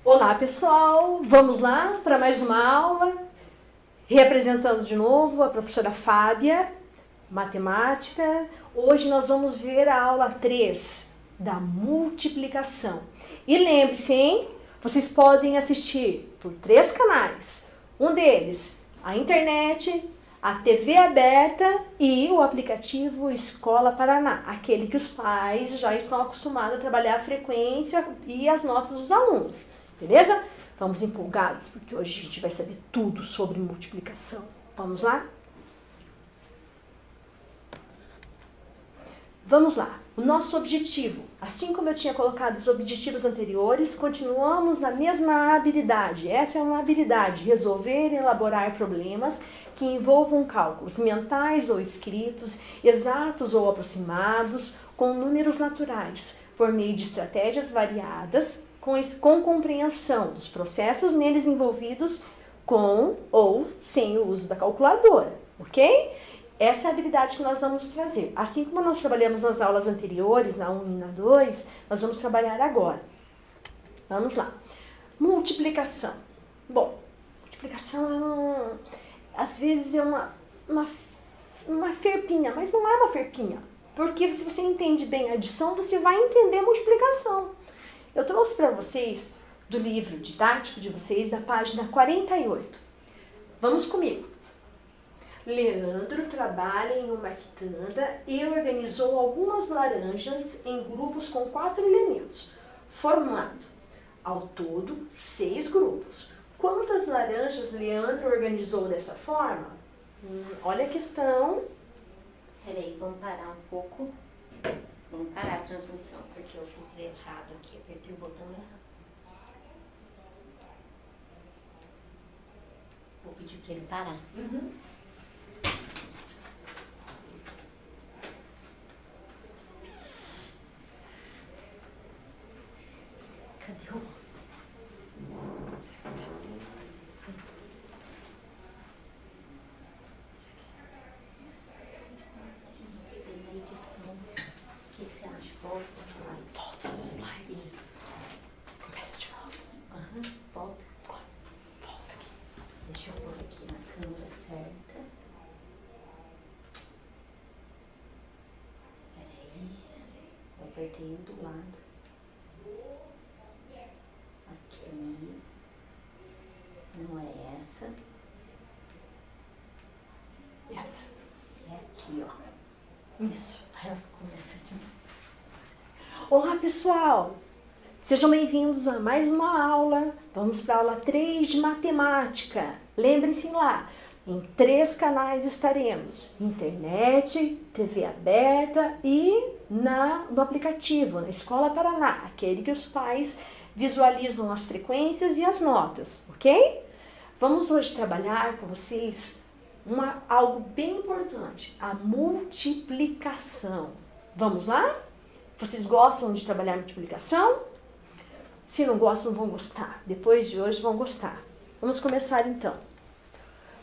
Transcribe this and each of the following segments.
Olá pessoal, vamos lá para mais uma aula, reapresentando de novo a professora Fábia, matemática. Hoje nós vamos ver a aula 3 da multiplicação. E lembre-se, hein? Vocês podem assistir por 3 canais, um deles a internet, a TV aberta e o aplicativo Escola Paraná, aquele que os pais já estão acostumados a trabalhar a frequência e as notas dos alunos. Beleza? Vamos empolgados, porque hoje a gente vai saber tudo sobre multiplicação. Vamos lá? Vamos lá. O nosso objetivo, assim como eu tinha colocado os objetivos anteriores, continuamos na mesma habilidade. Essa é uma habilidade, resolver e elaborar problemas que envolvam cálculos mentais ou escritos, exatos ou aproximados, com números naturais, por meio de estratégias variadas, com compreensão dos processos neles envolvidos com ou sem o uso da calculadora, ok? Essa é a habilidade que nós vamos trazer. Assim como nós trabalhamos nas aulas anteriores, na 1 e na 2, nós vamos trabalhar agora. Vamos lá. Multiplicação. Bom, multiplicação às vezes é uma ferpinha, mas não é uma ferpinha. Porque se você entende bem a adição, você vai entender a multiplicação. Eu trouxe para vocês do livro didático de vocês, da página 48. Vamos comigo. Leandro trabalha em uma quitanda e organizou algumas laranjas em grupos com 4 elementos, formando, ao todo, 6 grupos. Quantas laranjas Leandro organizou dessa forma? Olha a questão. Peraí, vamos parar um pouco. Vamos parar a transmissão, porque eu fiz errado aqui, apertei o botão errado. Vou pedir para ele parar. Cadê o... O que você acha? Volta os slides. Volta os slides. Isso. Começa de novo. Volta. Volta aqui. Deixa eu pôr aqui na câmera certa. Peraí. Eu apertei um do lado. Aqui. Não é essa. Essa. É aqui, ó. Isso. Começa de novo. Olá, pessoal! Sejam bem-vindos a mais uma aula. Vamos para a aula 3 de matemática. Lembrem-se lá, em 3 canais estaremos: internet, TV aberta e no aplicativo, na Escola Paraná, aquele que os pais visualizam as frequências e as notas, ok? Vamos hoje trabalhar com vocês algo bem importante, a multiplicação. Vamos lá? Vocês gostam de trabalhar multiplicação? Se não gostam, vão gostar. Depois de hoje, vão gostar. Vamos começar então.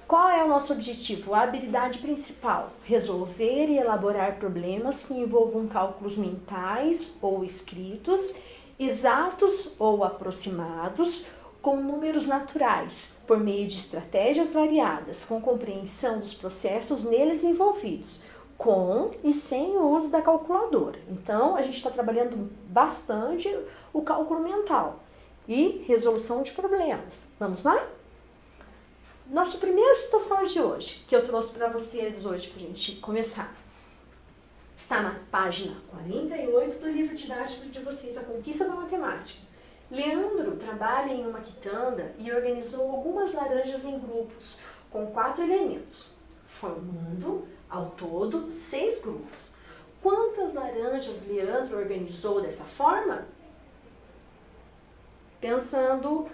Qual é o nosso objetivo? A habilidade principal: resolver e elaborar problemas que envolvam cálculos mentais ou escritos, exatos ou aproximados, com números naturais, por meio de estratégias variadas, com compreensão dos processos neles envolvidos, com e sem o uso da calculadora. Então, a gente está trabalhando bastante o cálculo mental e resolução de problemas. Vamos lá? Nossa primeira situação de hoje, que eu trouxe para vocês hoje, para a gente começar, está na página 48 do livro didático de vocês, A Conquista da Matemática. Leandro trabalha em uma quitanda e organizou algumas laranjas em grupos, com 4 elementos, formando, ao todo, 6 grupos. Quantas laranjas Leandro organizou dessa forma? Pensando,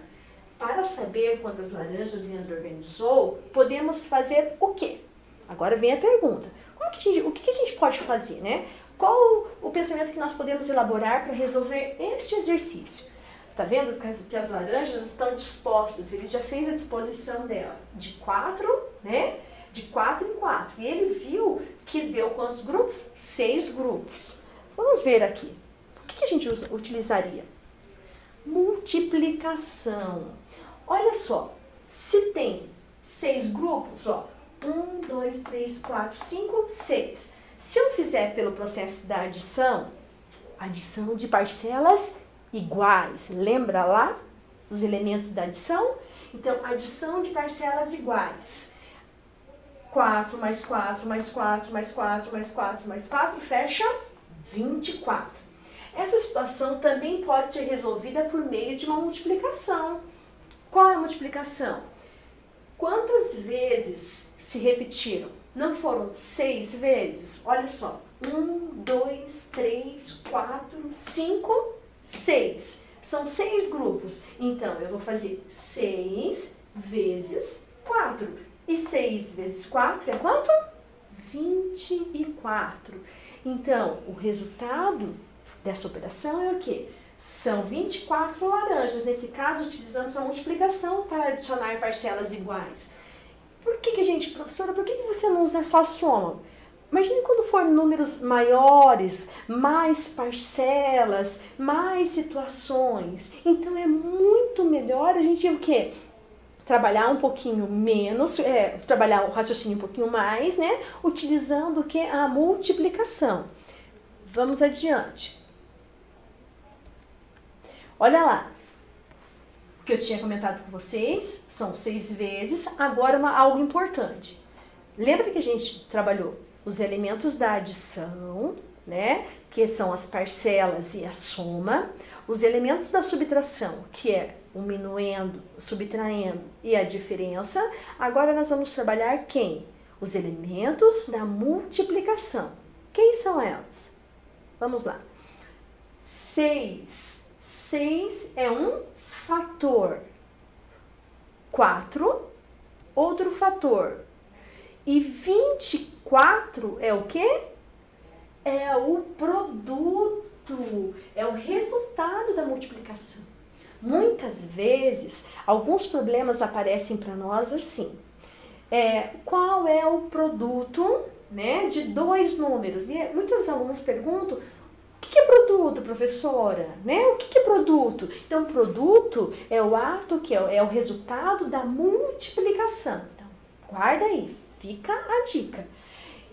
para saber quantas laranjas Leandro organizou, podemos fazer o quê? Agora vem a pergunta. O que a gente pode fazer, né? Qual o pensamento que nós podemos elaborar para resolver este exercício? Tá vendo que as laranjas estão dispostas? Ele já fez a disposição dela de 4, né? De 4 em 4. E ele viu que deu quantos grupos? 6 grupos. Vamos ver aqui. O que a gente utilizaria? Multiplicação. Olha só, se tem 6 grupos, ó, 1, 2, 3, 4, 5, 6. Se eu fizer pelo processo da adição de parcelas iguais, lembra lá dos elementos da adição? Então, adição de parcelas iguais. 4 mais 4 mais 4 mais 4 mais 4 mais 4 fecha 24. Essa situação também pode ser resolvida por meio de uma multiplicação. Qual é a multiplicação? Quantas vezes se repetiram? Não foram 6 vezes? Olha só. 1, 2, 3, 4, 5, 6. São 6 grupos. Então, eu vou fazer 6 vezes 4. E 6 vezes 4 é quanto? 24. Então, o resultado dessa operação é o quê? São 24 laranjas. Nesse caso, utilizamos a multiplicação para adicionar parcelas iguais. Por que a gente, professora, por que você não usa só a soma? Imagine quando for números maiores, mais parcelas, mais situações. Então, é muito melhor a gente o quê? Trabalhar um pouquinho menos, trabalhar o raciocínio um pouquinho mais, né? Utilizando o que? A multiplicação. Vamos adiante. Olha lá, o que eu tinha comentado com vocês, são 6 vezes, agora algo importante. Lembra que a gente trabalhou os elementos da adição, né, que são as parcelas e a soma, os elementos da subtração, que é o minuendo, o subtraindo e a diferença. Agora nós vamos trabalhar quem? Os elementos da multiplicação. Quem são elas? Vamos lá. 6 é um fator. 4, outro fator. E 24 é o quê? É o produto, é o resultado da multiplicação. Muitas vezes, alguns problemas aparecem para nós assim. Qual é o produto, né, de 2 números? E muitos alunos perguntam, o que é produto, professora? Né? O que é produto? Então, produto é o ato que é o resultado da multiplicação. Então, guarda aí, fica a dica.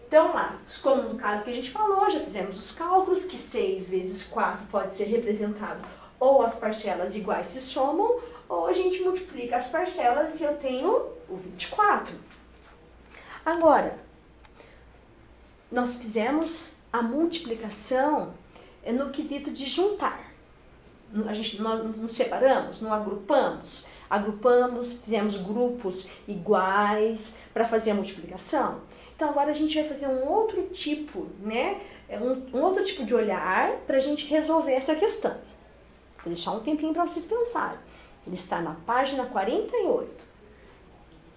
Então, lá, como no caso que a gente falou, já fizemos os cálculos, que 6 vezes 4 pode ser representado ou as parcelas iguais se somam, ou a gente multiplica as parcelas e eu tenho o 24. Agora, nós fizemos a multiplicação no quesito de juntar. Nós nos separamos, não agrupamos. Agrupamos, fizemos grupos iguais para fazer a multiplicação. Então, agora a gente vai fazer um outro tipo, né? Um outro tipo de olhar para a gente resolver essa questão. Vou deixar um tempinho para vocês pensarem. Ele está na página 48.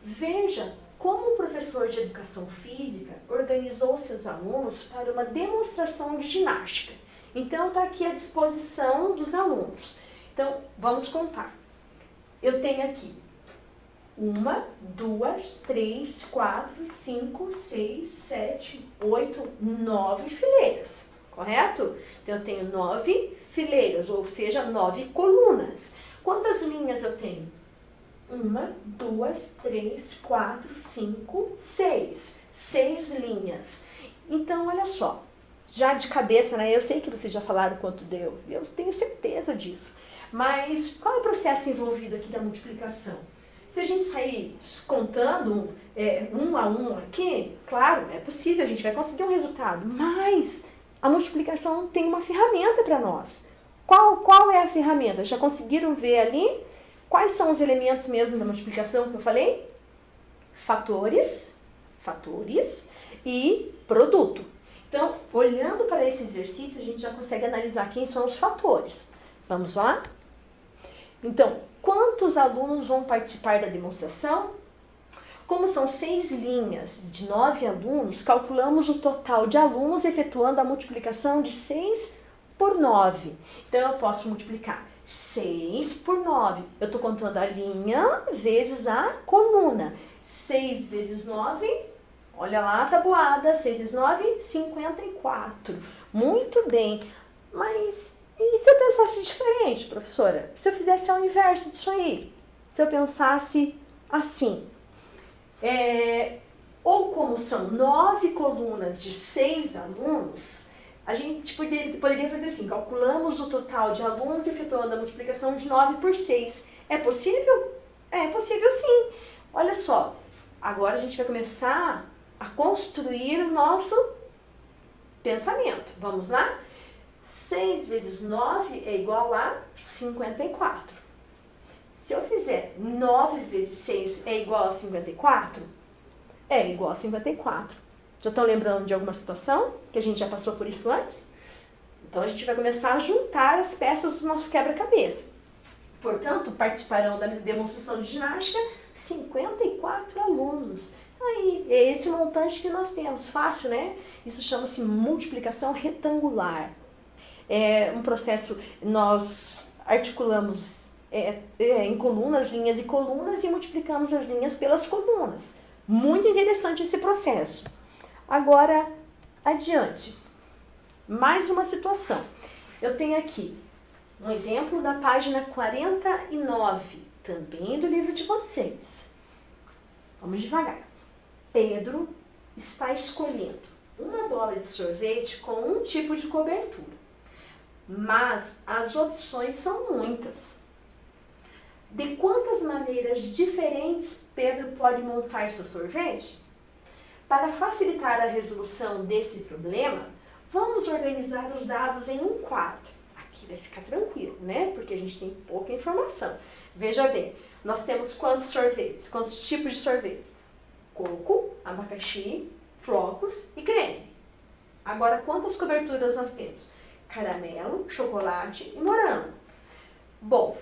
Veja como o professor de educação física organizou seus alunos para uma demonstração de ginástica. Então, está aqui à disposição dos alunos. Então, vamos contar. Eu tenho aqui 1, 2, 3, 4, 5, 6, 7, 8, 9 fileiras, correto? Então, eu tenho 9 fileiras, ou seja, 9 colunas. Quantas linhas eu tenho? 1, 2, 3, 4, 5, 6. 6 linhas. Então, olha só. Já de cabeça, né? Eu sei que vocês já falaram quanto deu. Eu tenho certeza disso. Mas qual é o processo envolvido aqui da multiplicação? Se a gente sair contando um a um aqui, claro, é possível, a gente vai conseguir um resultado. Mas a multiplicação tem uma ferramenta para nós. Qual é a ferramenta? Já conseguiram ver ali? Quais são os elementos mesmo da multiplicação que eu falei? Fatores e produto. Então, olhando para esse exercício, a gente já consegue analisar quem são os fatores. Vamos lá? Então, quantos alunos vão participar da demonstração? Como são 6 linhas de 9 alunos, calculamos o total de alunos efetuando a multiplicação de 6 por 9. Então, eu posso multiplicar 6 por 9. Eu estou contando a linha vezes a coluna. 6 vezes 9, Olha lá a tabuada, 6 vezes 9, 54. Muito bem. Mas e se eu pensasse diferente, professora? Se eu fizesse ao inverso disso aí? Se eu pensasse assim? Ou como são 9 colunas de 6 alunos, a gente poderia fazer assim, calculamos o total de alunos efetuando a multiplicação de 9 por 6. É possível? É possível sim. Olha só, agora a gente vai começar a construir o nosso pensamento. Vamos lá? 6 vezes 9 é igual a 54. Se eu fizer 9 vezes 6 é igual a 54, é igual a 54. Já estão lembrando de alguma situação que a gente já passou por isso antes? Então a gente vai começar a juntar as peças do nosso quebra-cabeça. Portanto, participarão da demonstração de ginástica 54 alunos. Aí, é esse montante que nós temos. Fácil, né? Isso chama-se multiplicação retangular. É um processo, nós articulamos em colunas, linhas e colunas e multiplicamos as linhas pelas colunas. Muito interessante esse processo. Agora, adiante. Mais uma situação. Eu tenho aqui um exemplo da página 49, também do livro de vocês. Vamos devagar. Pedro está escolhendo uma bola de sorvete com um tipo de cobertura, mas as opções são muitas. De quantas maneiras diferentes Pedro pode montar seu sorvete? Para facilitar a resolução desse problema, vamos organizar os dados em um quadro. Aqui vai ficar tranquilo, né? Porque a gente tem pouca informação. Veja bem, nós temos quantos sorvetes? Quantos tipos de sorvetes? Coco, abacaxi, flocos e creme. Agora, quantas coberturas nós temos? Caramelo, chocolate e morango. Bom,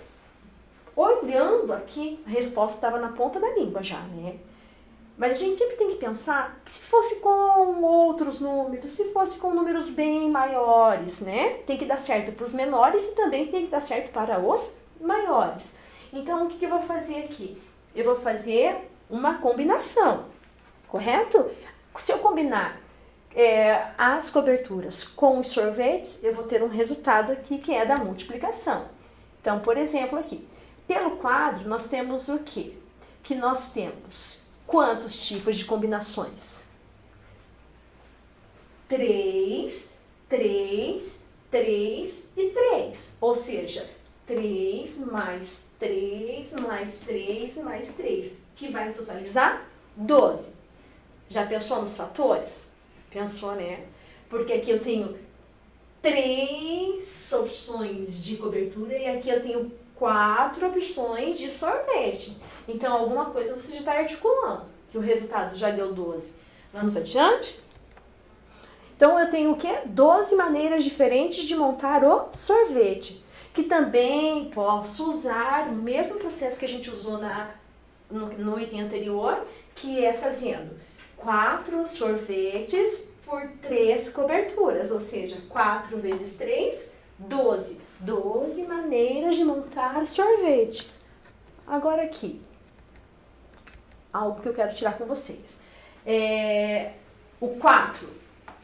olhando aqui, a resposta estava na ponta da língua já, né? Mas a gente sempre tem que pensar que se fosse com outros números, se fosse com números bem maiores, né? Tem que dar certo para os menores e também tem que dar certo para os maiores. Então, o que eu vou fazer aqui? Eu vou fazer uma combinação, correto? Se eu combinar as coberturas com os sorvetes, eu vou ter um resultado aqui que é da multiplicação. Então, por exemplo, aqui, pelo quadro, nós temos o quê? Que nós temos quantos tipos de combinações? 3, 3, 3 e 3. Ou seja, 3 mais 3 mais 3 mais 3, que vai totalizar 12. Já pensou nos fatores? Pensou, né? Porque aqui eu tenho 3 opções de cobertura e aqui eu tenho 4 opções de sorvete. Então, alguma coisa você já está articulando, que o resultado já deu 12. Vamos adiante? Então, eu tenho o quê? 12 maneiras diferentes de montar o sorvete, que também posso usar o mesmo processo que a gente usou no item anterior, que é fazendo 4 sorvetes por 3 coberturas, ou seja, 4 vezes 3, 12. 12 maneiras de montar sorvete. Agora aqui, algo que eu quero tirar com vocês. O 4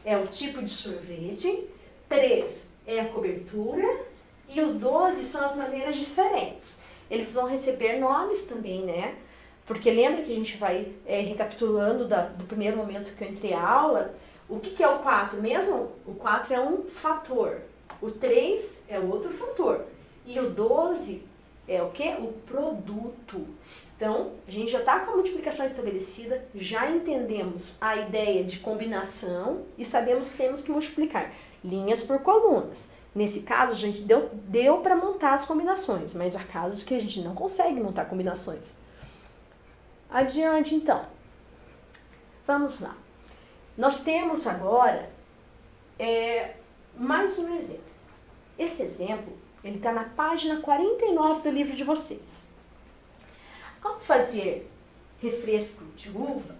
é o tipo de sorvete, 3 é a cobertura e o 12 são as maneiras diferentes. Eles vão receber nomes também, né? Porque lembra que a gente vai recapitulando do primeiro momento que eu entrei a aula. O que é o 4 mesmo? O 4 é um fator. O 3 é outro fator. E o 12 é o quê? O produto. Então, a gente já está com a multiplicação estabelecida, já entendemos a ideia de combinação e sabemos que temos que multiplicar linhas por colunas. Nesse caso, a gente deu para montar as combinações, mas há casos que a gente não consegue montar combinações. Adiante, então. Vamos lá. Nós temos agora mais um exemplo. Esse exemplo, ele está na página 49 do livro de vocês. Ao fazer refresco de uva,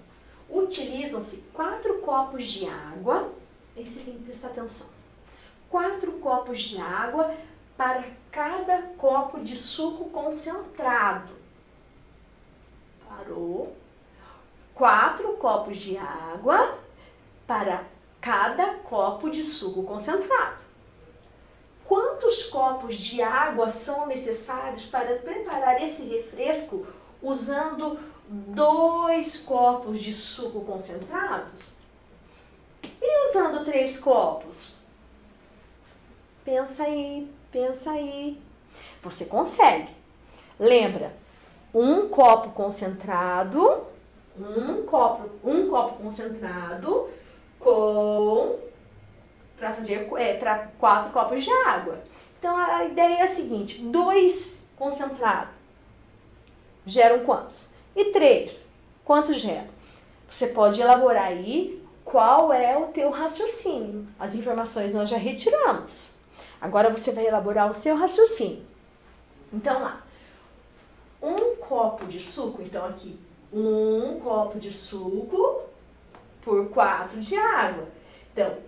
utilizam-se 4 copos de água. Aí você tem que prestar atenção. 4 copos de água para cada copo de suco concentrado. Parou. 4 copos de água para cada copo de suco concentrado. Quantos copos de água são necessários para preparar esse refresco usando 2 copos de suco concentrado? E usando 3 copos? Pensa aí, pensa aí. Você consegue. Lembra, um copo concentrado, um copo concentrado para 4 copos de água. Então a ideia é a seguinte: 2 concentrados geram quantos? E 3, quantos geram? Você pode elaborar aí qual é o teu raciocínio. As informações nós já retiramos. Agora você vai elaborar o seu raciocínio. Então lá, 1 copo de suco, então aqui, 1 copo de suco por 4 de água. Então,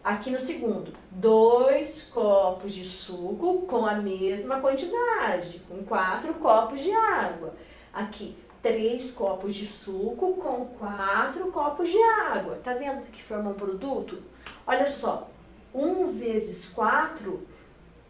aqui no segundo, 2 copos de suco com a mesma quantidade, com 4 copos de água. Aqui, 3 copos de suco com 4 copos de água. Tá vendo que forma um produto? Olha só, 1 vezes 4,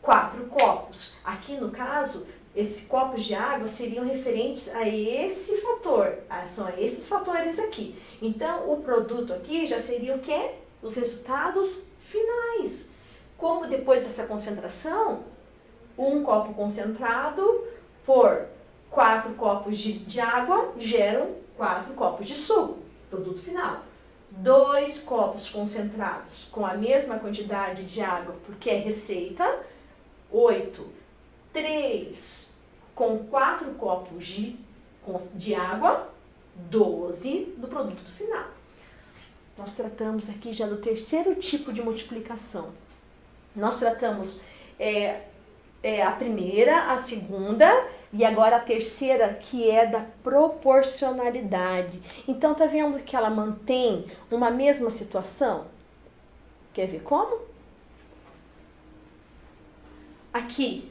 4 copos. Aqui no caso, esses copos de água seriam referentes a esse fator. São esses fatores aqui. Então, o produto aqui já seria o quê? Os resultados finais. Como depois dessa concentração, 1 copo concentrado por 4 copos de água geram 4 copos de suco. Produto final. 2 copos concentrados com a mesma quantidade de água, porque é receita, 8. 3 com 4 copos de água, 12 do produto final. Nós tratamos aqui já do terceiro tipo de multiplicação. Nós tratamos a primeira, a segunda e agora a terceira, que é da proporcionalidade. Então, tá vendo que ela mantém uma mesma situação? Quer ver como? Aqui,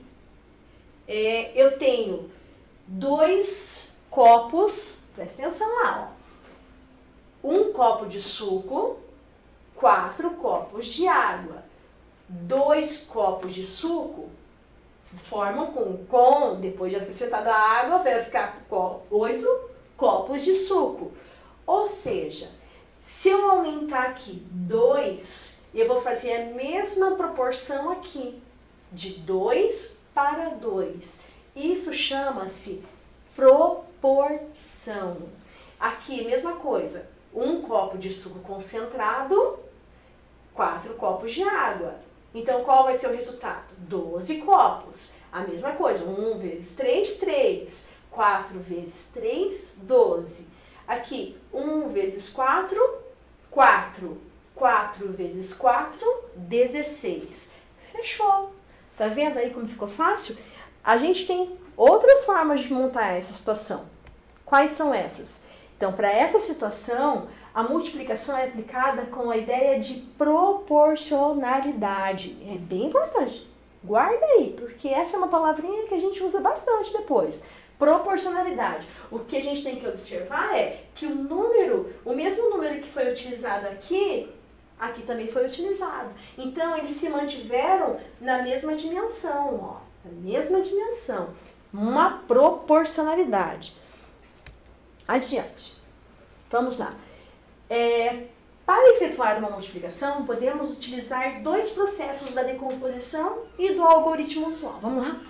eu tenho 2 copos, presta atenção lá, ó. 1 copo de suco, 4 copos de água. 2 copos de suco formam depois de acrescentada a água, vai ficar 8 copos de suco. Ou seja, se eu aumentar aqui 2, eu vou fazer a mesma proporção aqui, de 2 para 2. Isso chama-se proporção. Aqui, mesma coisa. 1 copo de suco concentrado, 4 copos de água. Então, qual vai ser o resultado? 12 copos. A mesma coisa, 1 vezes 3, 3. 4 vezes 3, 12. Aqui, 1 vezes 4, 4. 4 vezes 4, 16. Fechou. Tá vendo aí como ficou fácil? A gente tem outras formas de montar essa situação. Quais são essas? Então, para essa situação, a multiplicação é aplicada com a ideia de proporcionalidade. É bem importante. Guarda aí, porque essa é uma palavrinha que a gente usa bastante depois. Proporcionalidade. O que a gente tem que observar é que o mesmo número que foi utilizado aqui também foi utilizado. Então, eles se mantiveram na mesma dimensão, ó. Na mesma dimensão. Uma proporcionalidade. Adiante. Vamos lá. Para efetuar uma multiplicação, podemos utilizar 2 processos da decomposição e do algoritmo usual. Vamos lá.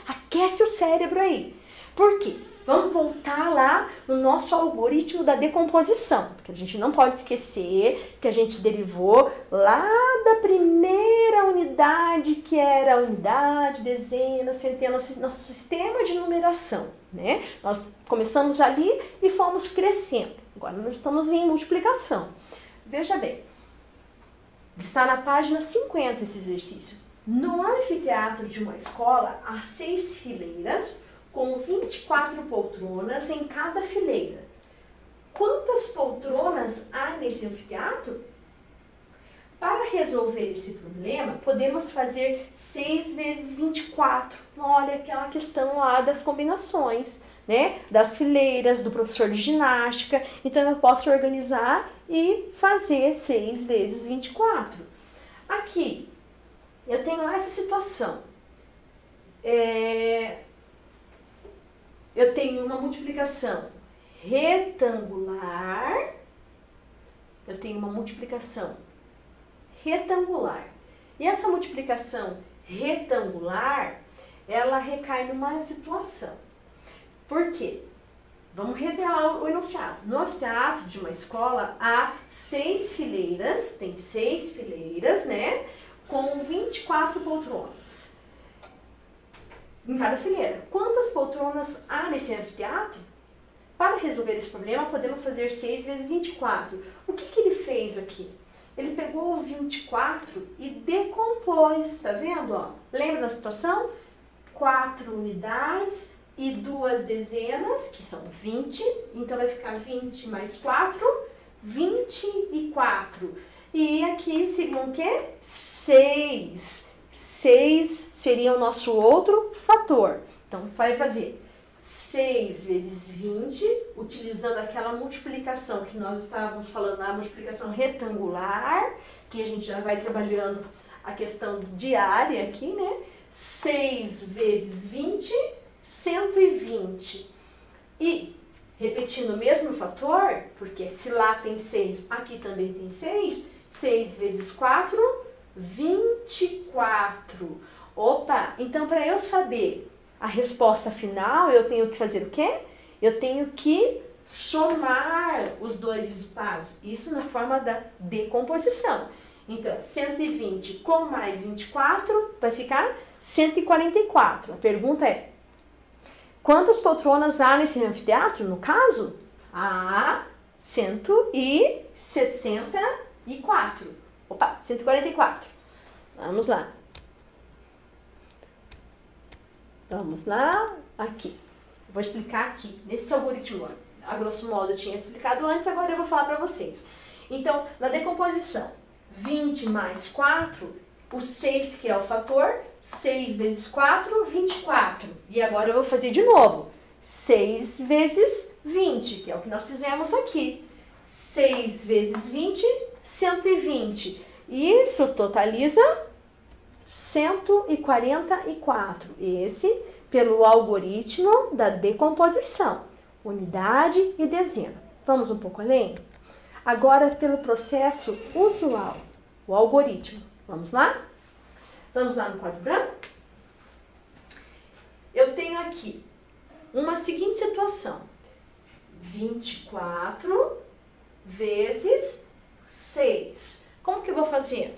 Aquece o cérebro aí. Por quê? Vamos voltar lá no nosso algoritmo da decomposição, porque a gente não pode esquecer que a gente derivou lá da primeira unidade, que era a unidade, dezena, centena, nosso sistema de numeração, né? Nós começamos ali e fomos crescendo. Agora nós estamos em multiplicação. Veja bem, está na página 50 esse exercício. No anfiteatro de uma escola, há 6 fileiras, com 24 poltronas em cada fileira. Quantas poltronas há nesse anfiteatro? Para resolver esse problema, podemos fazer 6 vezes 24. Olha aquela questão lá das combinações, né, das fileiras, do professor de ginástica. Então, eu posso organizar e fazer 6 vezes 24. Aqui, eu tenho essa situação. Eu tenho uma multiplicação retangular. Eu tenho uma multiplicação retangular. E essa multiplicação retangular, ela recai numa situação. Por quê? Vamos revelar o enunciado. No anfiteatro de uma escola há 6 fileiras, tem 6 fileiras, né? Com 24 poltronas em cada fileira. Quantas poltronas há nesse anfiteatro? Para resolver esse problema, podemos fazer 6 vezes 24. O que ele fez aqui? Ele pegou o 24 e decompôs, tá vendo? Ó? Lembra da situação? 4 unidades e 2 dezenas, que são 20. Então, vai ficar 20 mais 4, 24. E aqui seriam o quê? 6. 6 seria o nosso outro fator. Então, vai fazer 6 vezes 20, utilizando aquela multiplicação que nós estávamos falando, a multiplicação retangular, que a gente já vai trabalhando a questão diária aqui, né? 6 vezes 20, 120. E, repetindo o mesmo fator, porque se lá tem 6, aqui também tem 6, 6 vezes 4, 24. Opa, então para eu saber a resposta final, eu tenho que fazer o quê? Eu tenho que somar os dois resultados. Isso na forma da decomposição. Então, 120 com mais 24 vai ficar 144. A pergunta é, quantas poltronas há nesse anfiteatro? No caso, há 164. Opa, 144. Vamos lá. Vamos lá, aqui. Vou explicar aqui, nesse algoritmo. A grosso modo eu tinha explicado antes, agora eu vou falar para vocês. Então, na decomposição, 20 mais 4, o 6 que é o fator, 6 vezes 4, 24. E agora eu vou fazer de novo. 6 vezes 20, que é o que nós fizemos aqui. 6 vezes 20, 120. Isso totaliza 144. Esse pelo algoritmo da decomposição. Unidade e dezena. Vamos um pouco além? Agora pelo processo usual, o algoritmo. Vamos lá? Vamos lá no quadro branco? Eu tenho aqui uma seguinte situação. 24 vezes 6. Como que eu vou fazer?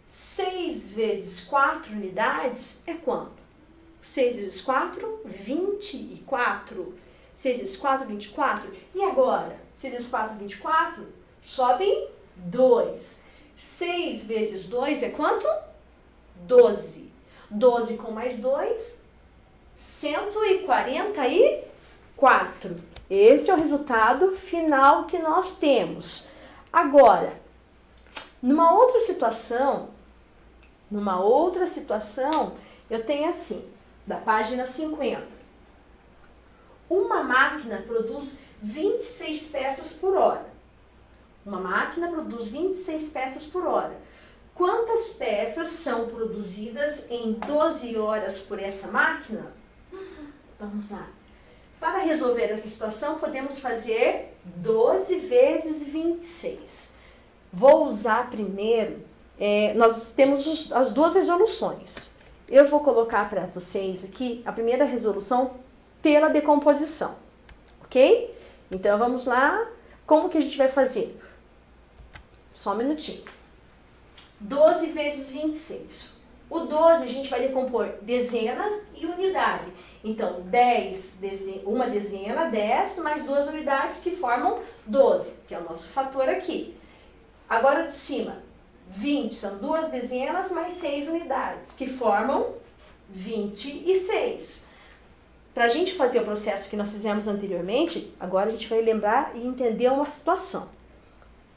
6 vezes 4 unidades é quanto? 6 vezes 4, 24. 6 vezes 4, 24. E agora? 6 vezes 4, 24. Sobem 2. 6 vezes 2 é quanto? 12. 12 com mais 2, 144. Esse é o resultado final que nós temos. Agora, numa outra situação, eu tenho assim, da página 50. Uma máquina produz 26 peças por hora. Uma máquina produz 26 peças por hora. Quantas peças são produzidas em 12 horas por essa máquina? Vamos lá. Para resolver essa situação, podemos fazer 12 vezes 26. Vou usar primeiro, nós temos as duas resoluções. Eu vou colocar para vocês aqui a primeira resolução pela decomposição, ok? Então, vamos lá. Como que a gente vai fazer? Só um minutinho. 12 vezes 26. O 12 a gente vai decompor dezena e unidade. Então, 10, uma dezena, 10, mais 2 unidades que formam 12, que é o nosso fator aqui. Agora de cima, 20 são 2 dezenas mais 6 unidades, que formam 26. Para a gente fazer o processo que nós fizemos anteriormente, agora a gente vai lembrar e entender uma situação.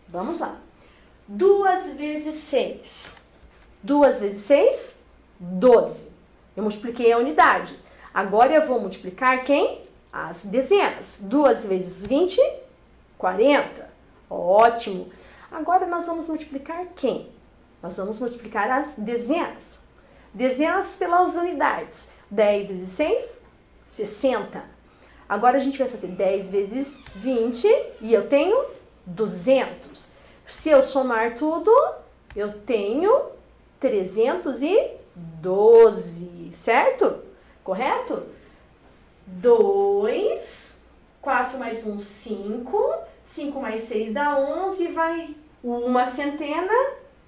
Vamos lá. 2 vezes 6. 2 vezes 6, 12. Eu multipliquei a unidade. Agora eu vou multiplicar quem? as dezenas. 2 vezes 20, 40. Ótimo. Agora nós vamos multiplicar quem? Nós vamos multiplicar as dezenas. Dezenas pelas unidades. 10 vezes 6, 60. Agora a gente vai fazer 10 vezes 20 e eu tenho 200. Se eu somar tudo, eu tenho 312, certo? Correto? 2, 4 mais 1, 5, 5 mais 6 dá 11, vai uma centena,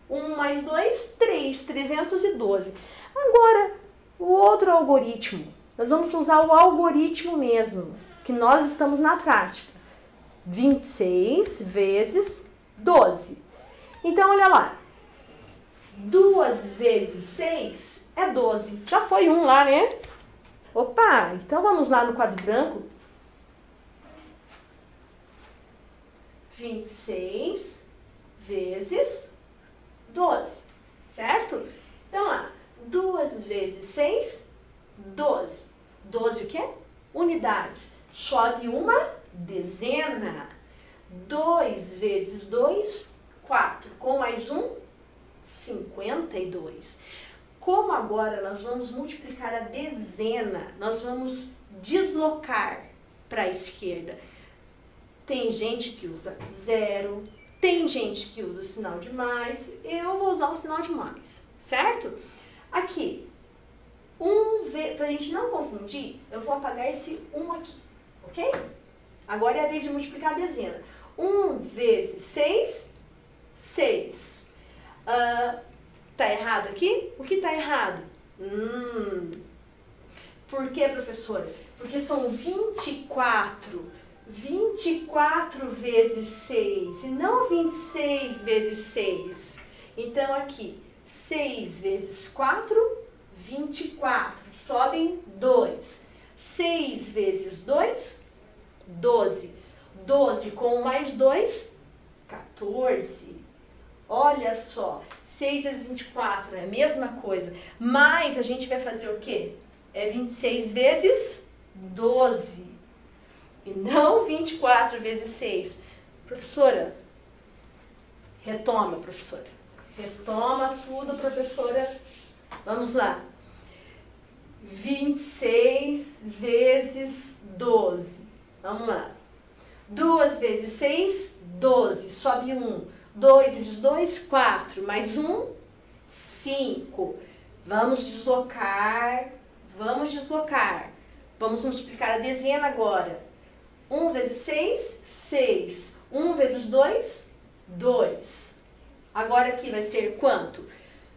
1 mais 2, 3, 312. Agora, o outro algoritmo, nós vamos usar o algoritmo mesmo, que nós estamos na prática. 26 vezes 12. Então, olha lá. 2 vezes 6 é 12. Já foi um lá, né? Opa, então vamos lá no quadro branco. 26 vezes 12, certo? Então, lá, 2 vezes 6, 12. 12 o quê? Unidades. Sobe uma dezena. 2 vezes 2, 4. Com mais 1, 52. Como agora nós vamos multiplicar a dezena, nós vamos deslocar para a esquerda. Tem gente que usa 0, tem gente que usa o sinal de mais, eu vou usar o sinal de mais, certo? Aqui, para a gente não confundir, eu vou apagar esse 1 aqui, ok? Agora é a vez de multiplicar a dezena. 1 vezes 6, 6. Tá errado aqui? O que tá errado? Por quê, professora? Porque são 24. 24 vezes 6 e não 26 vezes 6. Então, aqui, 6 vezes 4, 24. Sobem 2. 6 vezes 2, 12. 12 com mais 2, 14. Olha só, 6 vezes 24 é a mesma coisa, mas a gente vai fazer o quê? É 26 vezes 12. E não 24 vezes 6. Professora, retoma, professora. Retoma tudo, professora. Vamos lá. 26 vezes 12. Vamos lá. 2 vezes 6, 12. Sobe 1. 2 vezes 2, 4. Mais 1, 5. Vamos deslocar. Vamos deslocar. Vamos multiplicar a dezena agora. 1 vezes 6, 6. 1 vezes 2, 2. Agora aqui vai ser quanto?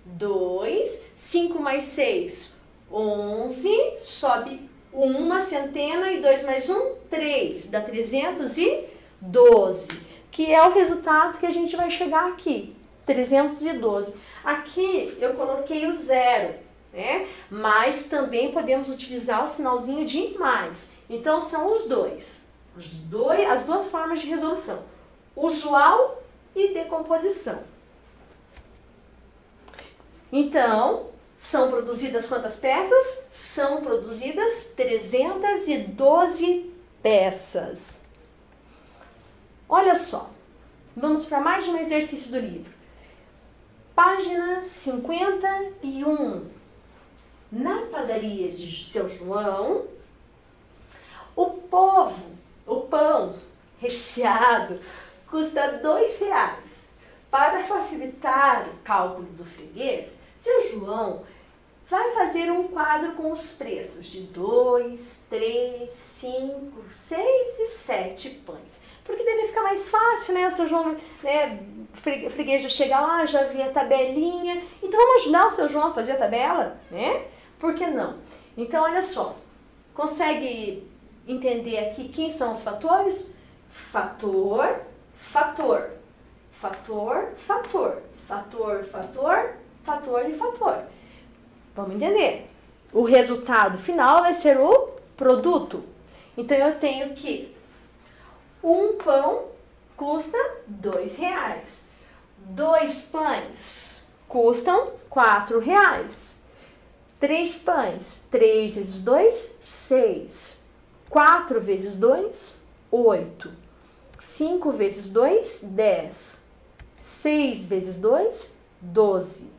2. 5 mais 6, 11. Sobe uma centena e 2 mais 1, 3. Dá 312. Que é o resultado que a gente vai chegar aqui. 312. Aqui eu coloquei o 0, né? Mas também podemos utilizar o sinalzinho de mais. Então, são os dois. As duas formas de resolução. Usual e decomposição. Então, são produzidas quantas peças? São produzidas 312 peças. Olha só. Vamos para mais um exercício do livro. Página 51. Na padaria de seu João, o pão recheado custa R$2. Para facilitar o cálculo do freguês, seu João vai fazer um quadro com os preços de 2, 3, 5, 6 e 7 pães. Porque deve ficar mais fácil, né? O seu João, né, o freguês já chega lá, já vê a tabelinha. Então, vamos ajudar o seu João a fazer a tabela, né? Por que não? Então, olha só. Consegue entender aqui quem são os fatores? Fator, fator. Fator, fator. Fator, fator, fator e fator. Vamos entender. O resultado final vai ser o produto. Então, eu tenho que um pão custa R$2. 2 pães custam R$4. 3 pães, 3 vezes 2, 6. 4 vezes 2, 8. 5 vezes 2, 10. 6 vezes 2, 12.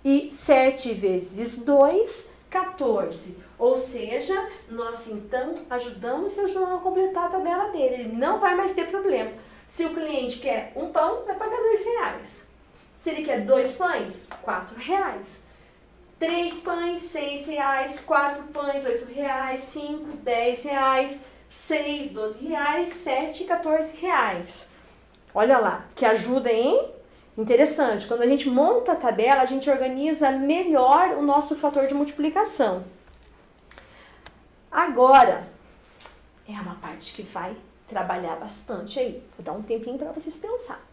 E 7 vezes 2, 14. Ou seja, nós então ajudamos o seu João a completar a tabela dele. Ele não vai mais ter problema. Se o cliente quer um pão, vai pagar R$2. Se ele quer 2 pães, R$4. 3 pães, R$6. 4 pães, R$8. 5, R$10. 6, R$12. 7, R$14. Olha lá, que ajuda, hein? Interessante. Quando a gente monta a tabela, a gente organiza melhor o nosso fator de multiplicação. Agora, é uma parte que vai trabalhar bastante aí. Vou dar um tempinho para vocês pensar.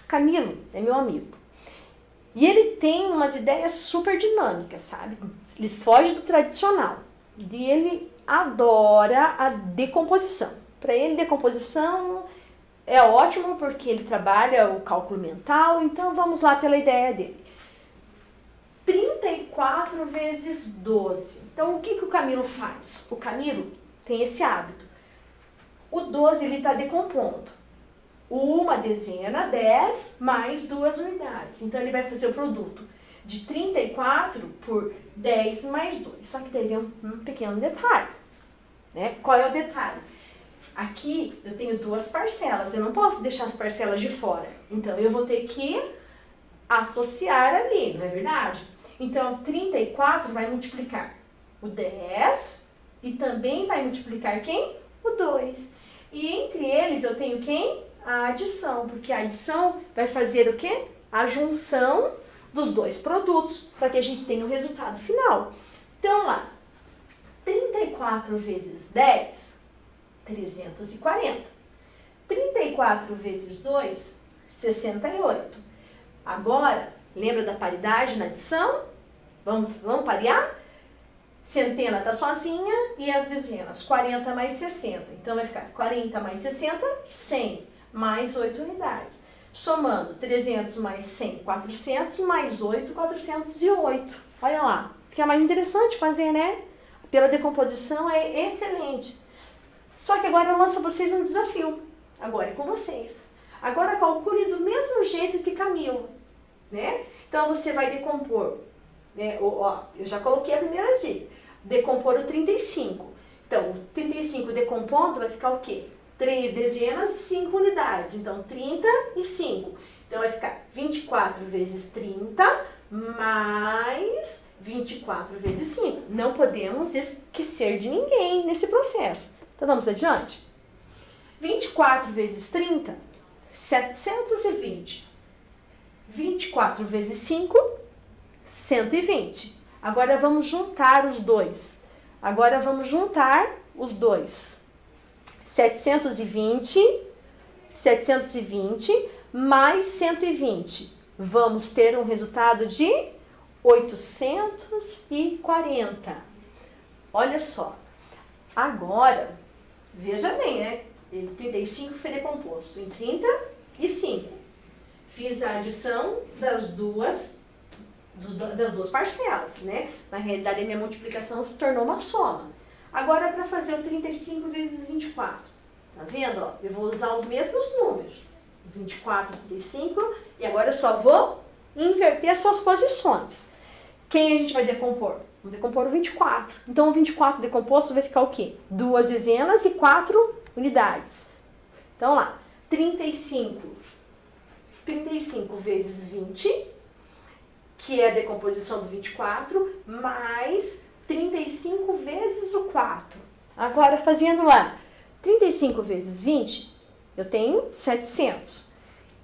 Camilo é meu amigo. E ele tem umas ideias super dinâmicas, sabe? Ele foge do tradicional. E ele adora a decomposição. Para ele, decomposição é ótimo porque ele trabalha o cálculo mental. Então, vamos lá pela ideia dele. 34 vezes 12. Então, o que o Camilo faz? O Camilo tem esse hábito. O 12 ele está decompondo. Uma dezena, 10, mais 2 unidades. Então, ele vai fazer o produto de 34 por 10 mais 2. Só que teve um pequeno detalhe. Né? Qual é o detalhe? Aqui eu tenho 2 parcelas. Eu não posso deixar as parcelas de fora. Então, eu vou ter que associar ali, não é verdade? Então, 34 vai multiplicar o 10 e também vai multiplicar quem? O 2. E entre eles eu tenho quem? A adição, porque a adição vai fazer o quê? A junção dos 2 produtos, para que a gente tenha o resultado final. Então, lá, 34 vezes 10, 340. 34 vezes 2, 68. Agora, lembra da paridade na adição? Vamos parear? Centena está sozinha e as dezenas. 40 mais 60. Então, vai ficar 40 mais 60, 100. Mais 8 unidades. Somando 300 mais 100, 400. Mais 8, 408. Olha lá. Fica mais interessante fazer, né? Pela decomposição é excelente. Só que agora eu lanço a vocês um desafio. Agora é com vocês. Agora calcule do mesmo jeito que Camilo. Né? Então, você vai decompor, né? Ó, eu já coloquei a primeira dica, decompor o 35. Então, o 35 decompondo vai ficar o quê? 3 dezenas e 5 unidades. Então, 35. Então, vai ficar 24 vezes 30 mais 24 vezes 5. Não podemos esquecer de ninguém nesse processo. Então, vamos adiante? 24 vezes 30, 720. 24 vezes 5, 120. Agora vamos juntar os dois. 720 mais 120. Vamos ter um resultado de 840. Olha só. Agora, veja bem, né? 35 foi decomposto em 35. Fiz a adição das duas parcelas, né? Na realidade, a minha multiplicação se tornou uma soma. Agora, para fazer o 35 vezes 24, tá vendo? Ó, eu vou usar os mesmos números, 24, 35, e agora eu só vou inverter as suas posições. Quem a gente vai decompor? Vamos decompor o 24. Então, o 24 decomposto vai ficar o quê? 2 dezenas e 4 unidades. Então, lá, 35 vezes 20, que é a decomposição do 24, mais 35 vezes o 4. Agora, fazendo lá, 35 vezes 20, eu tenho 700.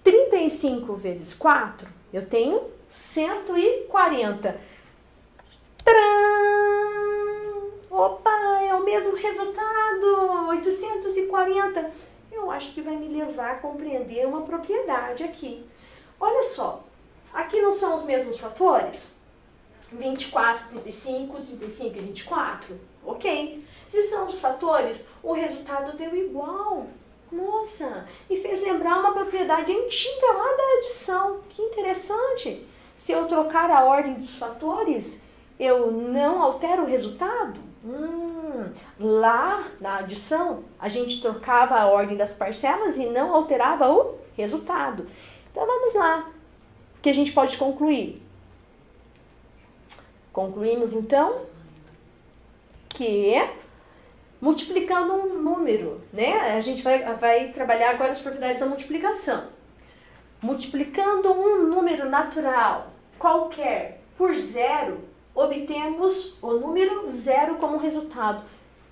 35 vezes 4, eu tenho 140. Tcharam! Opa, é o mesmo resultado, 840. Eu acho que vai me levar a compreender uma propriedade aqui. Olha só, aqui não são os mesmos fatores? 24, 35 e 24, ok? Se são os fatores, o resultado deu igual. Nossa, me fez lembrar uma propriedade antiga lá da adição. Que interessante. Se eu trocar a ordem dos fatores, eu não altero o resultado? Lá na adição, a gente trocava a ordem das parcelas e não alterava o resultado. Então, vamos lá. O que a gente pode concluir? Concluímos, então, que multiplicando um número, né? A gente vai trabalhar agora as propriedades da multiplicação. Multiplicando um número natural qualquer por zero, obtemos o número zero como resultado.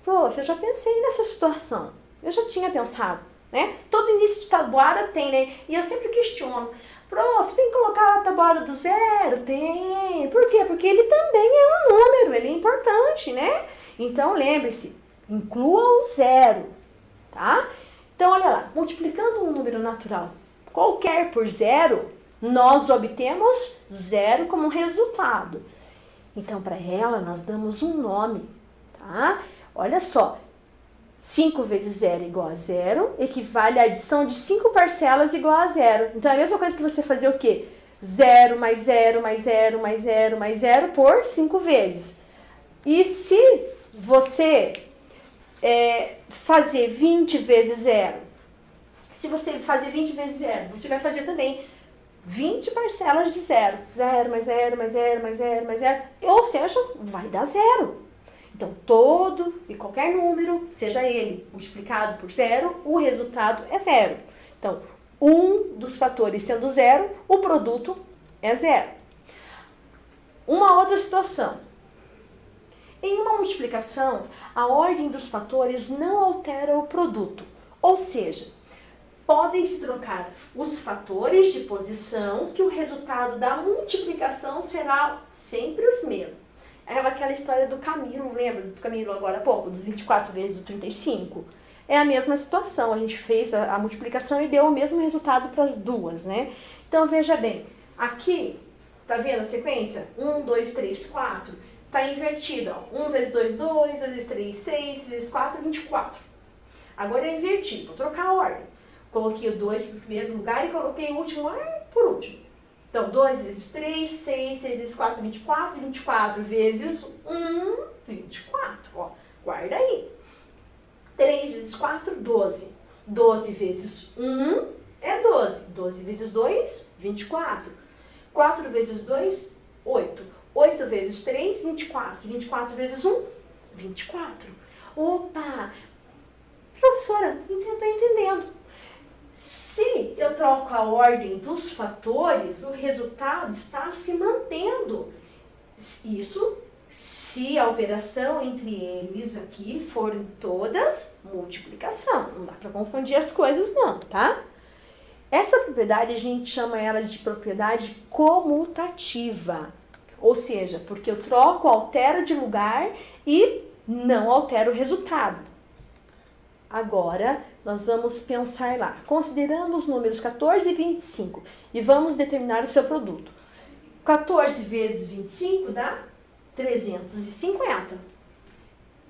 Prof, eu já pensei nessa situação. Eu já tinha pensado, né? Todo início de tabuada tem, né? E eu sempre questiono. Prof, tem que colocar a tabuada do zero? Tem. Por quê? Porque ele também é um número, ele é importante, né? Então, lembre-se, inclua o zero, tá? Então, olha lá, multiplicando um número natural qualquer por zero, nós obtemos zero como resultado. Então, para ela, nós damos um nome, tá? Olha só, 5 vezes 0 igual a 0, equivale à adição de 5 parcelas igual a 0. Então, é a mesma coisa que você fazer o quê? 0 mais 0 mais 0 mais 0 mais 0 por 5 vezes. E se você fazer 20 vezes 0, se você fazer 20 vezes 0, você vai fazer também 20 parcelas de 0. 0 mais 0 mais 0 mais 0 mais 0. Ou seja, vai dar 0. Então, todo e qualquer número, seja ele multiplicado por 0, o resultado é 0. Então, um dos fatores sendo 0, o produto é 0. Uma outra situação. Em uma multiplicação, a ordem dos fatores não altera o produto. Ou seja, podem se trocar os fatores de posição, que o resultado da multiplicação será sempre os mesmos. É aquela história do Camilo, lembra do Camilo agora há pouco, dos 24 vezes o 35? É a mesma situação, a gente fez a multiplicação e deu o mesmo resultado para as duas, né? Então, veja bem, aqui, tá vendo a sequência? 1, 2, 3, 4, tá invertido, ó. 1 vezes 2, 2, 2 vezes 3, 6, vezes 4, 24. Agora é invertido, vou trocar a ordem. Coloquei o 2 para o primeiro lugar e coloquei o último lá por último. Então, 2 vezes 3, 6, 6 vezes 4, 24, 24 vezes 1, 24. Ó, guarda aí. 3 vezes 4, 12. 12 vezes 1 é 12. 12 vezes 2, 24. 4 vezes 2, 8. 8 vezes 3, 24. 24 vezes 1, 24. Opa! Professora, estou entendendo. Se eu troco a ordem dos fatores, o resultado está se mantendo. Isso se a operação entre eles aqui forem todas multiplicação. Não dá para confundir as coisas não, tá? Essa propriedade a gente chama ela de propriedade comutativa. Ou seja, porque eu troco, altero de lugar e não altero o resultado. Agora, nós vamos pensar lá, considerando os números 14 e 25, e vamos determinar o seu produto. 14 vezes 25 dá 350.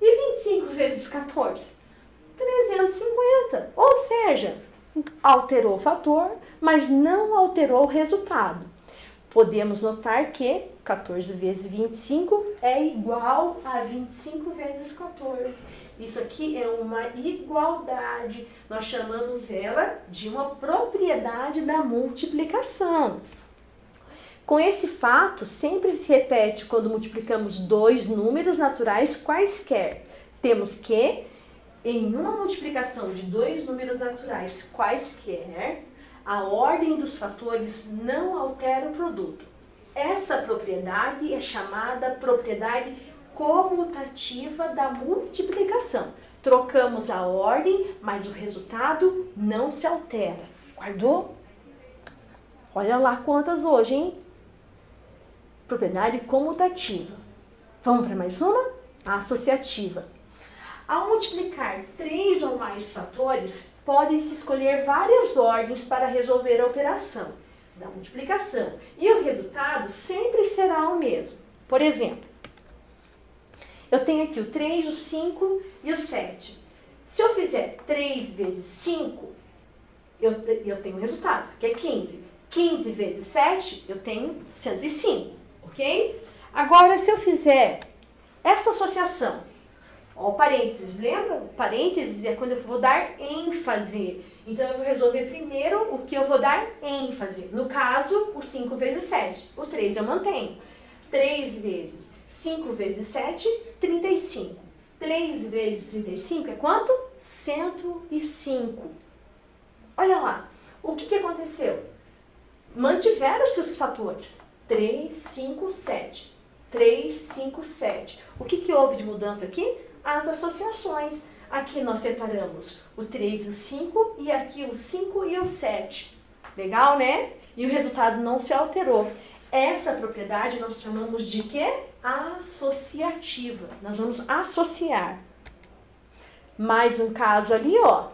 E 25 vezes 14? 350. Ou seja, alterou o fator, mas não alterou o resultado. Podemos notar que 14 vezes 25 é igual a 25 vezes 14. Isso aqui é uma igualdade. Nós chamamos ela de uma propriedade da multiplicação. Com esse fato, sempre se repete quando multiplicamos dois números naturais quaisquer. Temos que, em uma multiplicação de dois números naturais quaisquer, a ordem dos fatores não altera o produto. Essa propriedade é chamada propriedade comutativa da multiplicação. Trocamos a ordem, mas o resultado não se altera. Guardou? Olha lá quantas hoje, hein? Propriedade comutativa. Vamos para mais uma? A associativa. Ao multiplicar 3 ou mais fatores, podem-se escolher várias ordens para resolver a operação da multiplicação. E o resultado sempre será o mesmo. Por exemplo, eu tenho aqui o 3, o 5 e o 7. Se eu fizer 3 vezes 5, eu tenho um resultado, que é 15. 15 vezes 7, eu tenho 105, ok? Agora, se eu fizer essa associação, ó, o parênteses, lembra? O parênteses é quando eu vou dar ênfase. Então, eu vou resolver primeiro o que eu vou dar ênfase. No caso, o 5 vezes 7. O 3 eu mantenho. 3 vezes 5 vezes 7, 35. 3 vezes 35 é quanto? 105. Olha lá, o que aconteceu? Mantiveram-se os fatores. 3, 5, 7. 3, 5, 7. O que houve de mudança aqui? As associações. Aqui nós separamos o 3 e o 5, e aqui o 5 e o 7. Legal, né? E o resultado não se alterou. Essa propriedade nós chamamos de quê? Associativa. Nós vamos associar. Mais um caso ali, ó.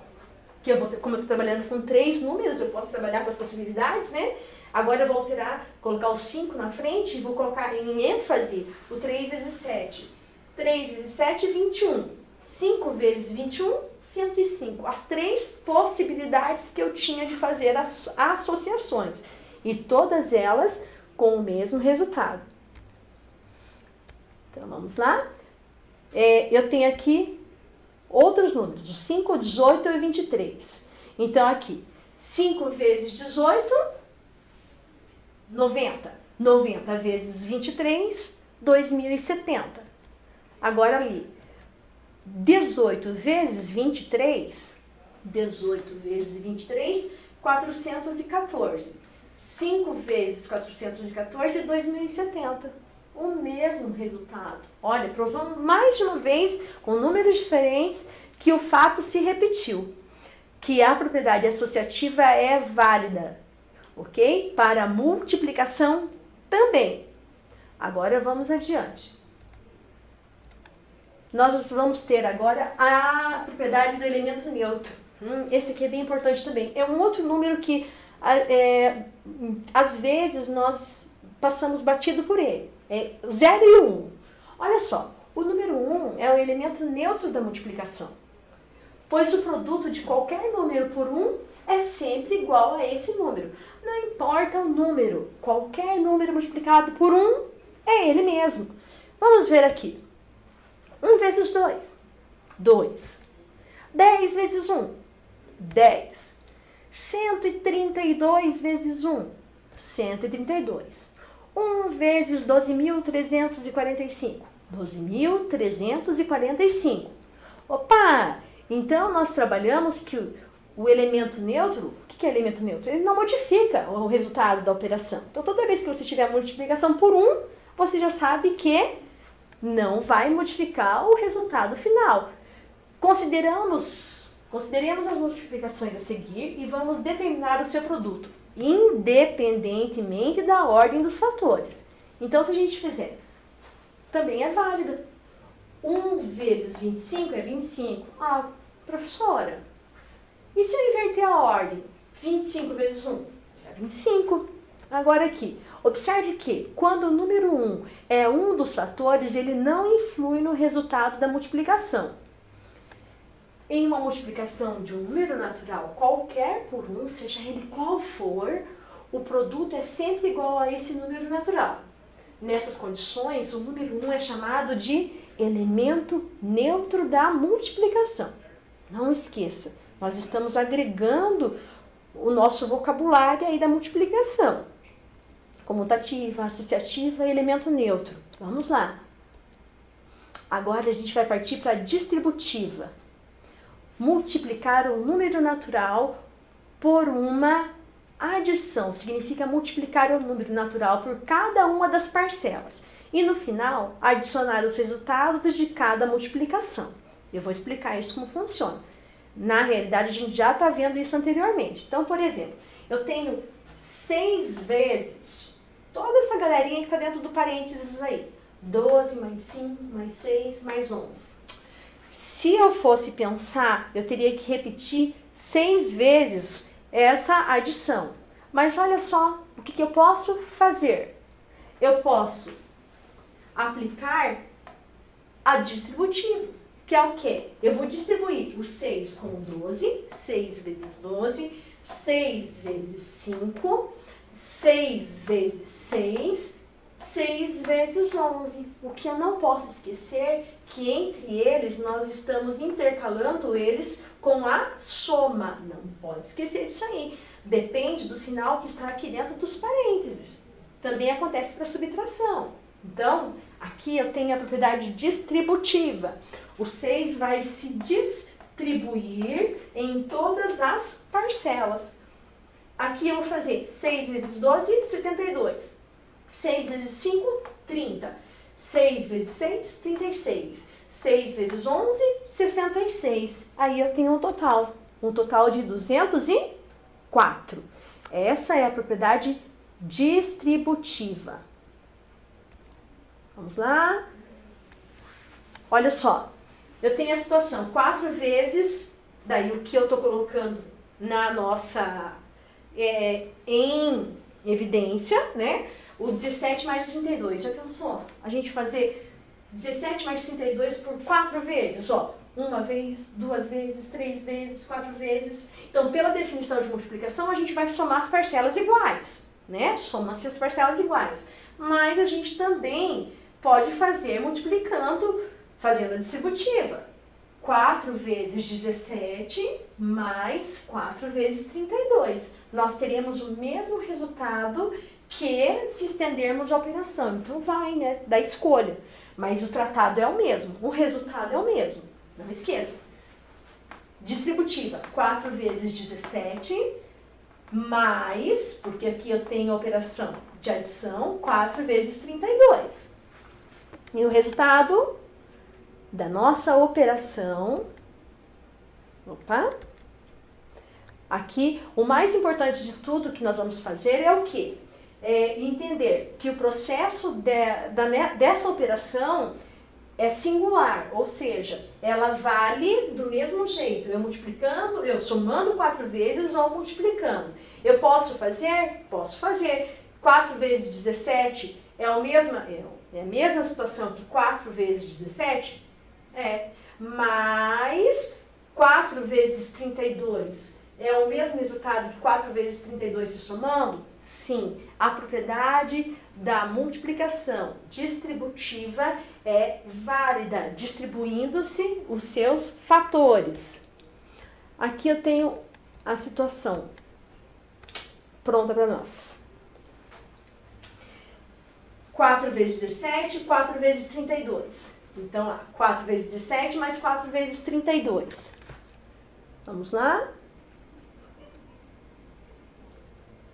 Que eu vou, como eu estou trabalhando com 3 números, eu posso trabalhar com as possibilidades, né? Agora eu vou alterar, colocar o 5 na frente e vou colocar em ênfase o 3 vezes 7. 3 vezes 7, 21. 5 vezes 21, 105. As 3 possibilidades que eu tinha de fazer as associações. E todas elas com o mesmo resultado. Então, vamos lá. Eu tenho aqui outros números, o 5, 18 e 23. Então, aqui, 5 vezes 18, 90. 90 vezes 23, 2070. Agora, ali, 18 vezes 23, 18 vezes 23, 414. 5 vezes 414, 2070. O mesmo resultado. Olha, provamos mais de uma vez, com números diferentes, que o fato se repetiu. Que a propriedade associativa é válida. Ok? Para a multiplicação também. Agora vamos adiante. Nós vamos ter agora a propriedade do elemento neutro. Esse aqui é bem importante também. É um outro número que, às vezes, nós passamos batido por ele. É 0 e 1. Olha só, o número 1 é o elemento neutro da multiplicação. Pois o produto de qualquer número por 1 é sempre igual a esse número. Não importa o número, qualquer número multiplicado por 1 é ele mesmo. Vamos ver aqui. 1 vezes 2, 2. 10 vezes 1, 10. 132 vezes 1, 132. 1 vezes 12.345, 12.345. Opa! Então, nós trabalhamos que o elemento neutro, o que é elemento neutro? Ele não modifica o resultado da operação. Então, toda vez que você tiver multiplicação por 1, você já sabe que não vai modificar o resultado final. Consideremos as multiplicações a seguir e vamos determinar o seu produto, independentemente da ordem dos fatores. Então, se a gente fizer, também é válida. 1 vezes 25 é 25. Ah, professora, e se eu inverter a ordem? 25 vezes 1 é 25. Agora aqui, observe que quando o número 1 é um dos fatores, ele não influi no resultado da multiplicação. Em uma multiplicação de um número natural qualquer por 1, seja ele qual for, o produto é sempre igual a esse número natural. Nessas condições, o número 1 é chamado de elemento neutro da multiplicação. Não esqueça, nós estamos agregando o nosso vocabulário aí da multiplicação. Comutativa, associativa e elemento neutro. Vamos lá. Agora a gente vai partir para a distributiva. Multiplicar o número natural por uma adição. Significa multiplicar o número natural por cada uma das parcelas. E no final, adicionar os resultados de cada multiplicação. Eu vou explicar isso como funciona. Na realidade, a gente já está vendo isso anteriormente. Então, por exemplo, eu tenho 6 vezes toda essa galerinha que está dentro do parênteses aí. 12 mais 5 mais 6 mais 11. Se eu fosse pensar, eu teria que repetir 6 vezes essa adição. Mas olha só, o que eu posso fazer? Eu posso aplicar a distributiva, que é o quê? Eu vou distribuir o 6 com o 12, 6 vezes 12, 6 vezes 5, 6 vezes 6, 6 vezes 11. O que eu não posso esquecer que entre eles nós estamos intercalando eles com a soma. Não pode esquecer disso aí. Depende do sinal que está aqui dentro dos parênteses. Também acontece para subtração. Então, aqui eu tenho a propriedade distributiva. O 6 vai se distribuir em todas as parcelas. Aqui eu vou fazer 6 vezes 12, 72. 6 vezes 5, 30. 6 vezes 6, 36. 6 vezes 11, 66. Aí eu tenho um total de 204. Essa é a propriedade distributiva. Vamos lá? Olha só, eu tenho a situação 4 vezes, daí o que eu estou colocando na nossa, em evidência, né? O 17 mais 32. Já pensou? A gente fazer 17 mais 32 por 4 vezes, ó. 1 vez, 2 vezes, 3 vezes, 4 vezes. Então, pela definição de multiplicação, a gente vai somar as parcelas iguais, né? Soma-se as parcelas iguais. Mas a gente também pode fazer multiplicando, fazendo a distributiva. 4 vezes 17 mais 4 vezes 32. Nós teremos o mesmo resultado que se estendermos a operação. Então vai, né, da escolha. Mas o tratado é o mesmo, o resultado é o mesmo. Não esqueça. Distributiva, 4 vezes 17, mais, porque aqui eu tenho a operação de adição, 4 vezes 32. E o resultado da nossa operação, aqui o mais importante de tudo que nós vamos fazer é o quê? É entender que o processo dessa operação é singular, ou seja, ela vale do mesmo jeito, eu multiplicando, eu somando 4 vezes ou multiplicando. Eu posso fazer? Posso fazer. 4 vezes 17 é a mesma situação que 4 vezes 17? É. Mas 4 vezes 32 é o mesmo resultado que 4 vezes 32 se somando? Sim. A propriedade da multiplicação distributiva é válida, distribuindo-se os seus fatores. Aqui eu tenho a situação pronta para nós. 4 vezes 17, 4 vezes 32. Então, lá, 4 vezes 17 mais 4 vezes 32. Vamos lá?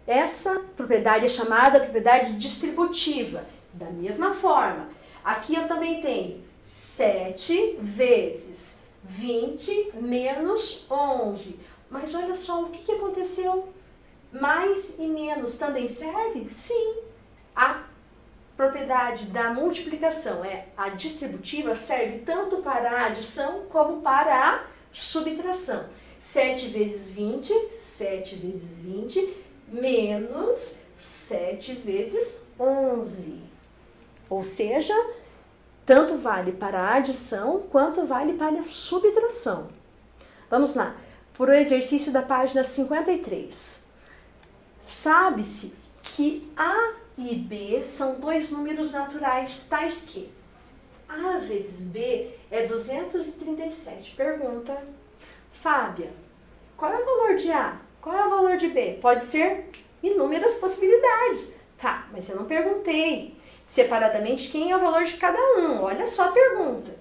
Essa propriedade é chamada propriedade distributiva. Da mesma forma, aqui eu também tenho 7 vezes 20 menos 11. Mas olha só, o que aconteceu? Mais e menos também serve? Sim. A propriedade da multiplicação, a distributiva, serve tanto para a adição como para a subtração. 7 vezes 20, 7 vezes 20, menos 7 vezes 11. Ou seja, tanto vale para a adição quanto vale para a subtração. Vamos lá, para o exercício da página 53. Sabe-se que A e B são dois números naturais, tais que A vezes B é 237. Pergunta, Fábia, qual é o valor de A? Qual é o valor de B? Pode ser inúmeras possibilidades. Tá, mas eu não perguntei separadamente quem é o valor de cada um. Olha só a pergunta.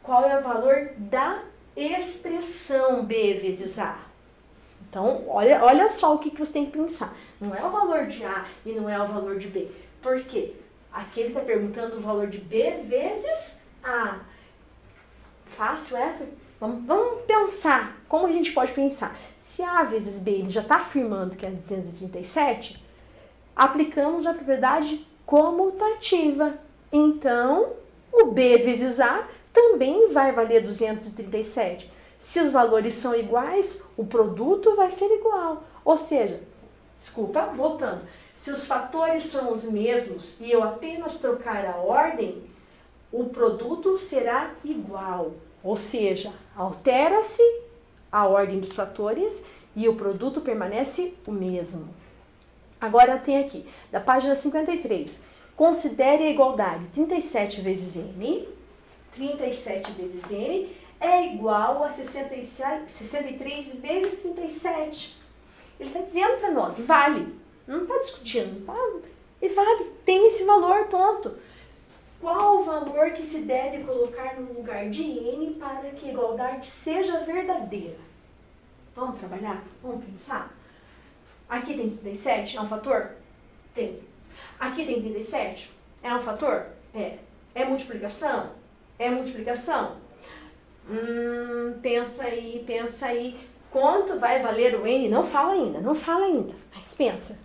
Qual é o valor da expressão B vezes A? Então, olha só o que você tem que pensar. Não é o valor de A e não é o valor de B. Por quê? Aqui ele está perguntando o valor de B vezes A. Fácil essa? Vamos pensar. Como a gente pode pensar? Se A vezes B ele já está afirmando que é 237, aplicamos a propriedade comutativa. Então, o B vezes A também vai valer 237. Se os valores são iguais, o produto vai ser igual. Ou seja, voltando. Se os fatores são os mesmos e eu apenas trocar a ordem, o produto será igual. Ou seja, altera-se a ordem dos fatores e o produto permanece o mesmo. Agora tem aqui, da página 53, Considere a igualdade. 37 vezes n, 37 vezes n é igual a 63 vezes 37. Ele está dizendo para nós, vale. Não está discutindo. E vale, tem esse valor, ponto. Qual o valor que se deve colocar no lugar de n para que a igualdade seja verdadeira? Vamos trabalhar? Vamos pensar? Aqui tem 37, é um fator? Tem. Aqui tem 37, é um fator? É. É multiplicação? É multiplicação? Pensa aí. Quanto vai valer o n? Não fala ainda, mas pensa.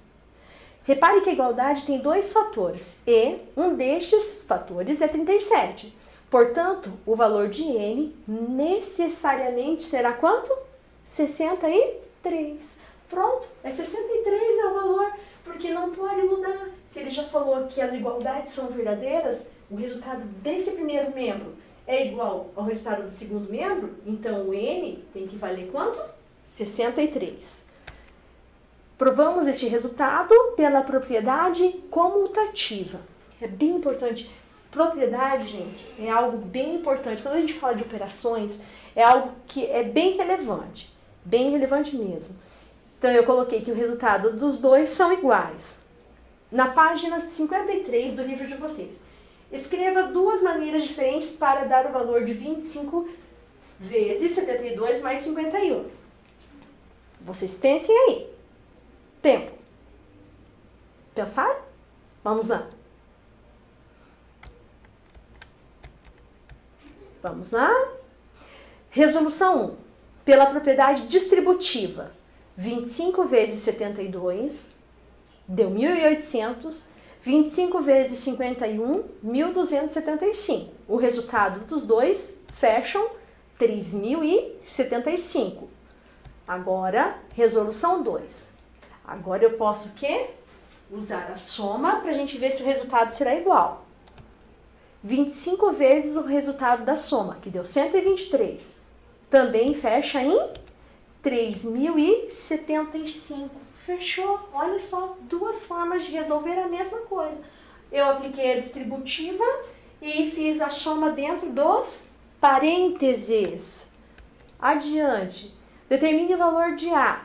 Repare que a igualdade tem dois fatores e um destes fatores é 37. Portanto, o valor de n necessariamente será quanto? 63. Pronto, 63 é o valor, porque não pode mudar. Se ele já falou que as igualdades são verdadeiras, o resultado desse primeiro membro é igual ao resultado do segundo membro, então o n tem que valer quanto? 63. Provamos este resultado pela propriedade comutativa. É bem importante. Propriedade, gente, é algo bem importante. Quando a gente fala de operações, é algo que é bem relevante mesmo. Então, eu coloquei que o resultado dos dois são iguais. Na página 53 do livro de vocês, escreva duas maneiras diferentes para dar o valor de 25 vezes 72 mais 51. Vocês pensem aí. Tempo. Pensaram? Vamos lá. Vamos lá. Resolução 1. Pela propriedade distributiva. 25 vezes 72 deu 1.800. 25 vezes 51, 1.275. O resultado dos dois fecham 3.075. Agora, resolução 2. Agora eu posso o quê? Usar a soma para a gente ver se o resultado será igual. 25 vezes o resultado da soma, que deu 123. Também fecha em 3.075. Fechou. Olha só, duas formas de resolver a mesma coisa. Eu apliquei a distributiva e fiz a soma dentro dos parênteses. Adiante. Determine o valor de A.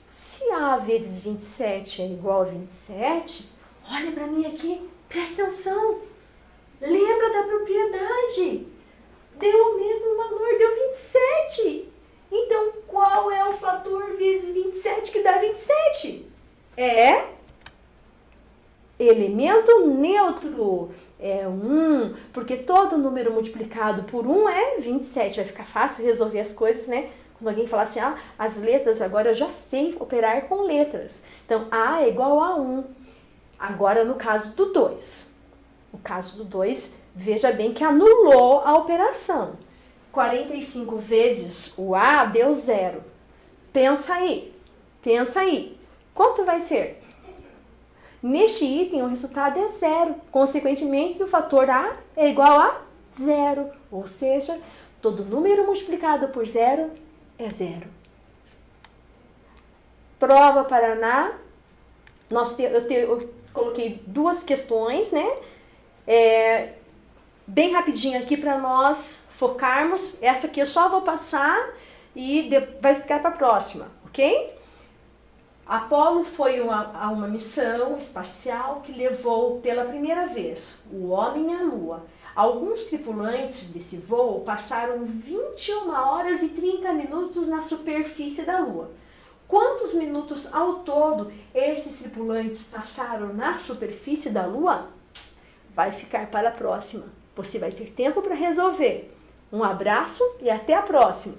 Se A vezes 27 é igual a 27, olha para mim aqui, presta atenção. Lembra da propriedade. Deu o mesmo valor, deu 27. Então, qual é o fator vezes 27 que dá 27? É elemento neutro. É 1, porque todo número multiplicado por 1 é 27. Vai ficar fácil resolver as coisas, né? Quando alguém falar assim, as letras, agora eu já sei operar com letras. Então, A é igual a 1. Agora, no caso do 2. No caso do 2, veja bem que anulou a operação. 45 vezes o A deu 0. Pensa aí. Quanto vai ser? Neste item, o resultado é 0. Consequentemente, o fator A é igual a 0. Ou seja, todo número multiplicado por 0 é 0. Prova Paraná. Eu coloquei duas questões, né? Bem rapidinho aqui para nós focarmos. Essa aqui eu só vou passar e vai ficar para a próxima, ok? Apolo foi a uma missão espacial que levou pela primeira vez o homem à Lua. Alguns tripulantes desse voo passaram 21 horas e 30 minutos na superfície da Lua. Quantos minutos ao todo esses tripulantes passaram na superfície da Lua? Vai ficar para a próxima. Você vai ter tempo para resolver. Um abraço e até a próxima!